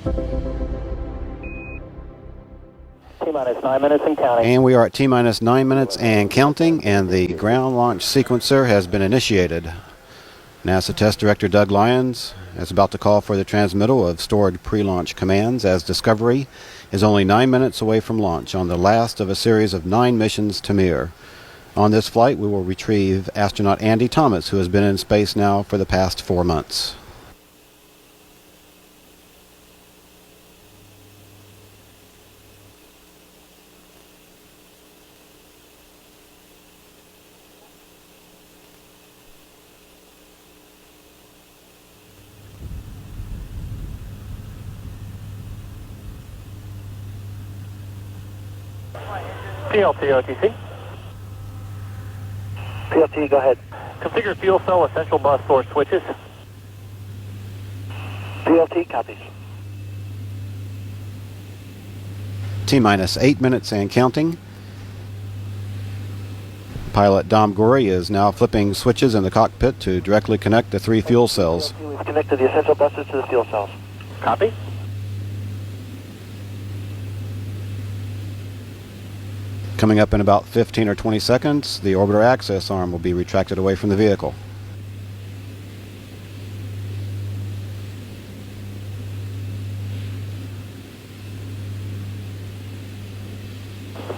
T-minus 9 minutes and counting. And we are at T-minus 9 minutes and counting, and the ground launch sequencer has been initiated. NASA Test Director Doug Lyons is about to call for the transmittal of stored pre-launch commands as Discovery is only 9 minutes away from launch on the last of a series of 9 missions to Mir. On this flight, we will retrieve astronaut Andy Thomas, who has been in space now for the past 4 months. PLT, OTC. PLT, go ahead. Configure fuel cell essential bus source switches. PLT, copies. T-minus 8 minutes and counting. Pilot Dom Gorey is now flipping switches in the cockpit to directly connect the 3 fuel cells. We've connected the essential buses to the fuel cells. Copy. Coming up in about 15 or 20 seconds, the orbiter access arm will be retracted away from the vehicle.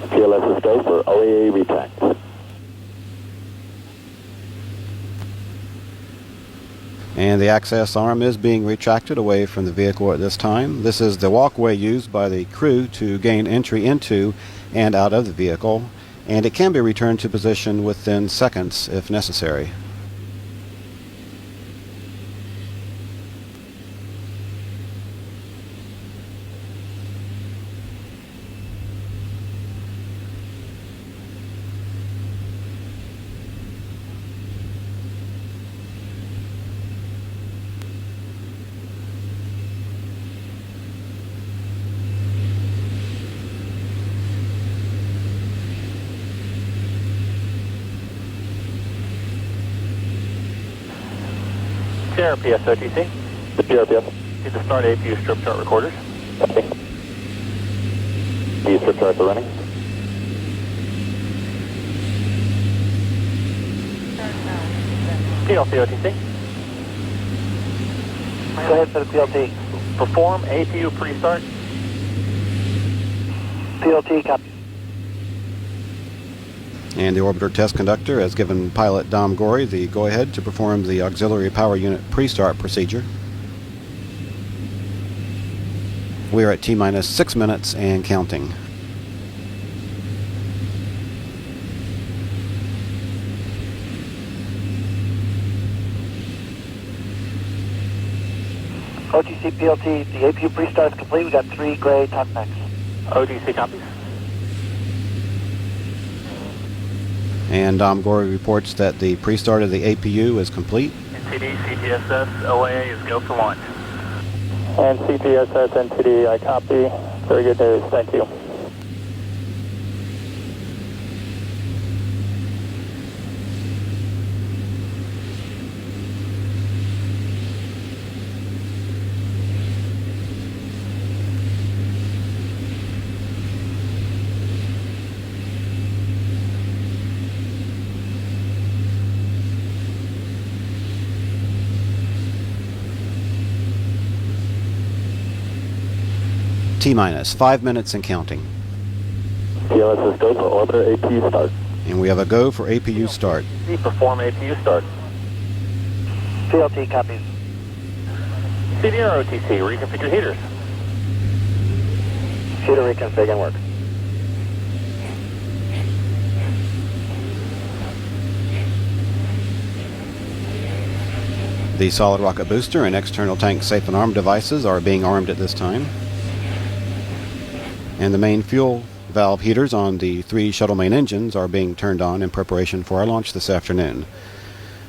PLS is go for OAA retract. And the access arm is being retracted away from the vehicle at this time. This is the walkway used by the crew to gain entry into and out of the vehicle, and it can be returned to position within seconds if necessary. PRPS, OTC. The PRPS. Need to start APU strip chart recorders. Okay. The strip charts are running. PLT, OTC. Go ahead for the PLT. Perform APU pre-start. PLT, copy. And the orbiter test conductor has given pilot Dom Gorey the go-ahead to perform the auxiliary power unit pre-start procedure. We are at T-minus 6 minutes and counting. OTC, PLT, the APU pre-start is complete. We got 3 gray talkbacks. OTC copies. And Dom Gorey reports that the pre-start of the APU is complete. NTD, CTSS, OAA is go for launch. And CTSS, NTD, I copy. Very good news. Thank you. T-minus 5 minutes and counting. PLS is go for orbiter APU start. And we have a go for APU start. Perform APU start. PLT copies. CDR OTC, reconfigure heaters. Heater reconfig and work. The solid rocket booster and external tank safe and arm devices are being armed at this time. And the main fuel valve heaters on the 3 shuttle main engines are being turned on in preparation for our launch this afternoon.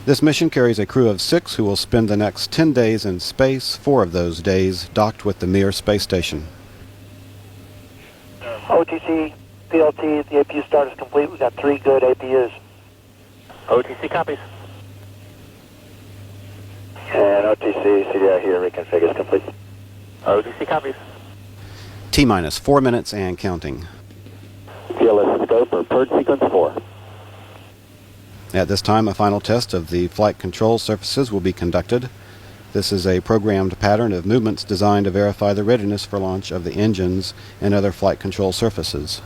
This mission carries a crew of 6 who will spend the next 10 days in space, 4 of those days docked with the Mir space station. OTC, PLT, the APU start is complete. We've got 3 good APUs. OTC copies. And OTC, CDR heater reconfig is complete. OTC copies. T-minus 4 minutes and counting. TLS is go for purge sequence 4. At this time, a final test of the flight control surfaces will be conducted. This is a programmed pattern of movements designed to verify the readiness for launch of the engines and other flight control surfaces.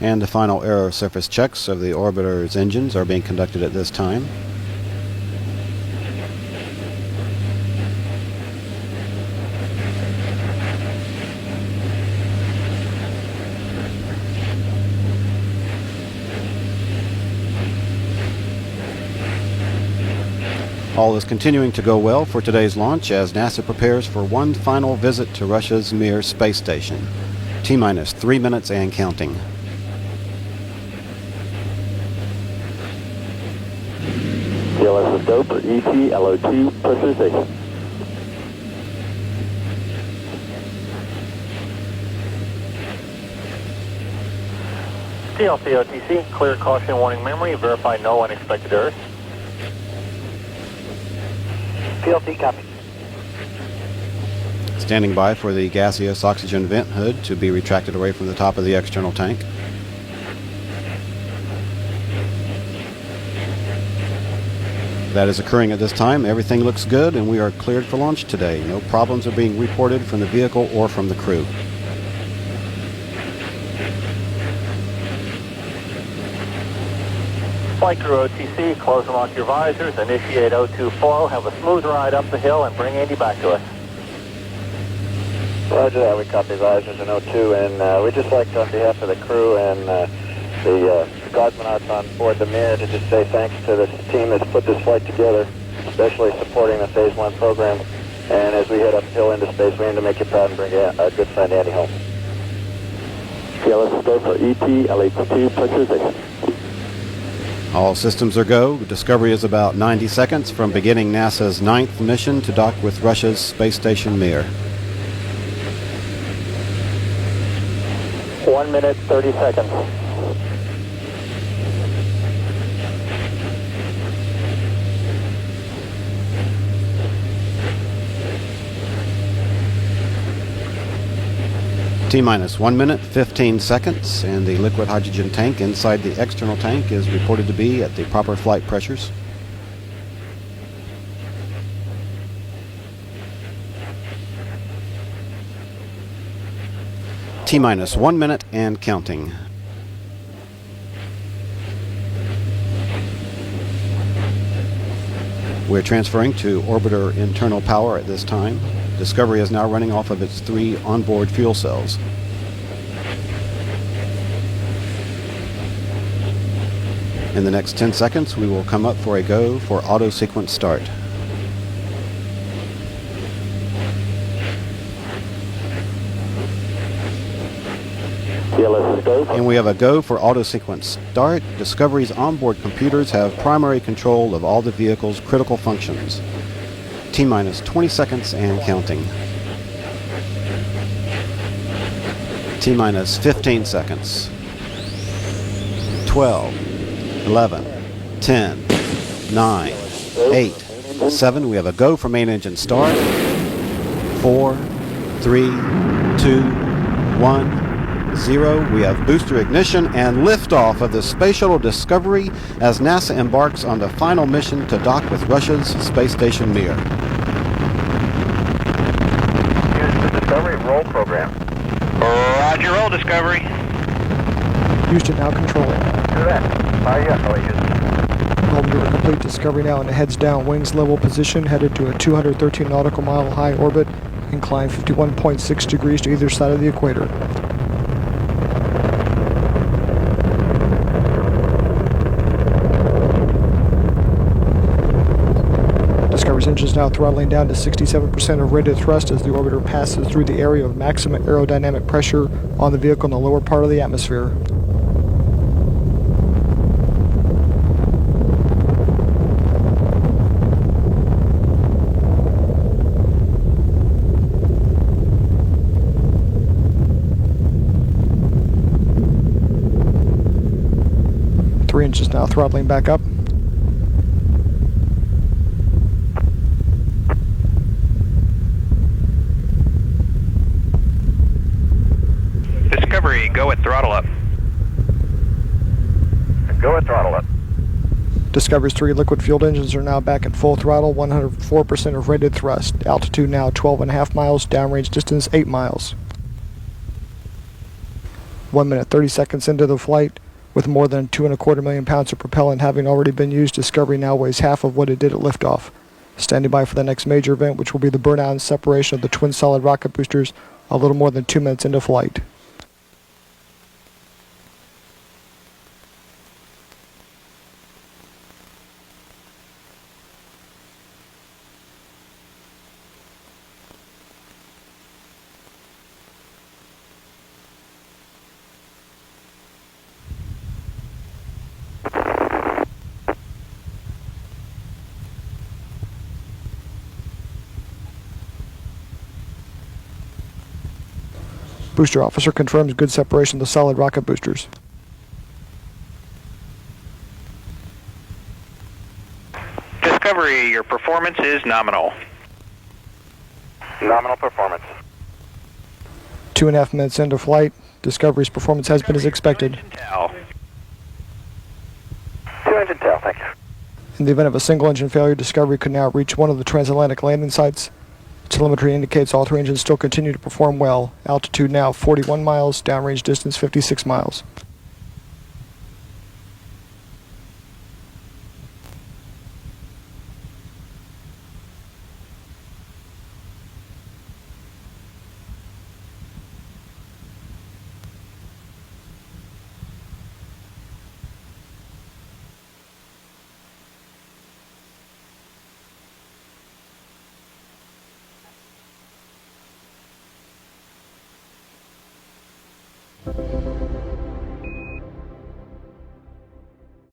And the final aero surface checks of the orbiter's engines are being conducted at this time. All is continuing to go well for today's launch as NASA prepares for one final visit to Russia's Mir space station. T-minus 3 minutes and counting. TLS is go for ET-LO2 pressurization. TLC OTC, clear caution warning memory, verify no unexpected errors. TLC copy. Standing by for the gaseous oxygen vent hood to be retracted away from the top of the external tank. That is occurring at this time. Everything looks good and we are cleared for launch today. No problems are being reported from the vehicle or from the crew. Flight crew OTC, close and lock your visors, initiate O2 flow, have a smooth ride up the hill and bring Andy back to us. Roger that, we copy visors in O2, and we'd just like to, on behalf of the crew and the cosmonauts on board the Mir, to just say thanks to this team that's put this flight together, especially supporting the Phase 1 program. And as we head uphill into space, we aim to make you proud and bring a good friend Andy home. TLS is go for ET-LH2 pressurization. All systems are go. Discovery is about 90 seconds from beginning NASA's 9th mission to dock with Russia's space station Mir. 1 minute, 30 seconds. T-minus 1 minute, 15 seconds, and the liquid hydrogen tank inside the external tank is reported to be at the proper flight pressures. T-minus 1 minute and counting. We're transferring to orbiter internal power at this time. Discovery is now running off of its 3 onboard fuel cells. In the next 10 seconds, we will come up for a go for auto sequence start. TLS is go. And we have a go for auto sequence start. Discovery's onboard computers have primary control of all the vehicle's critical functions. T-minus 20 seconds and counting. T-minus 15 seconds. 12, 11, 10, 9, 8, 7. We have a go for main engine start. 4, 3, 2, 1, 0. We have booster ignition and liftoff of the Space Shuttle Discovery as NASA embarks on the final mission to dock with Russia's space station Mir. Discovery roll program. Roger, roll Discovery. Houston now controlling. Do that. Orbiter to complete Discovery now in the heads down wings level position, headed to a 213 nautical mile high orbit, inclined 51.6 degrees to either side of the equator. Discovery's engines now throttling down to 67% of rated thrust as the orbiter passes through the area of maximum aerodynamic pressure on the vehicle in the lower part of the atmosphere. engines now throttling back up. Discovery, go at throttle up. Go at throttle up. Discovery's 3 liquid-fueled engines are now back at full throttle, 104% of rated thrust. Altitude now 12.5 miles, downrange distance 8 miles. 1 minute 30 seconds into the flight, with more than 2.25 million pounds of propellant having already been used, Discovery now weighs half of what it did at liftoff. Standing by for the next major event, which will be the burnout and separation of the twin solid rocket boosters a little more than 2 minutes into flight. Booster officer confirms good separation of the solid rocket boosters. Discovery, your performance is nominal. Nominal performance. 2.5 minutes into flight, Discovery's performance has been as expected. Two engine tail, thank you. In the event of a single engine failure, Discovery could now reach one of the transatlantic landing sites. Telemetry indicates all 3 engines still continue to perform well. Altitude now 41 miles, downrange distance 56 miles.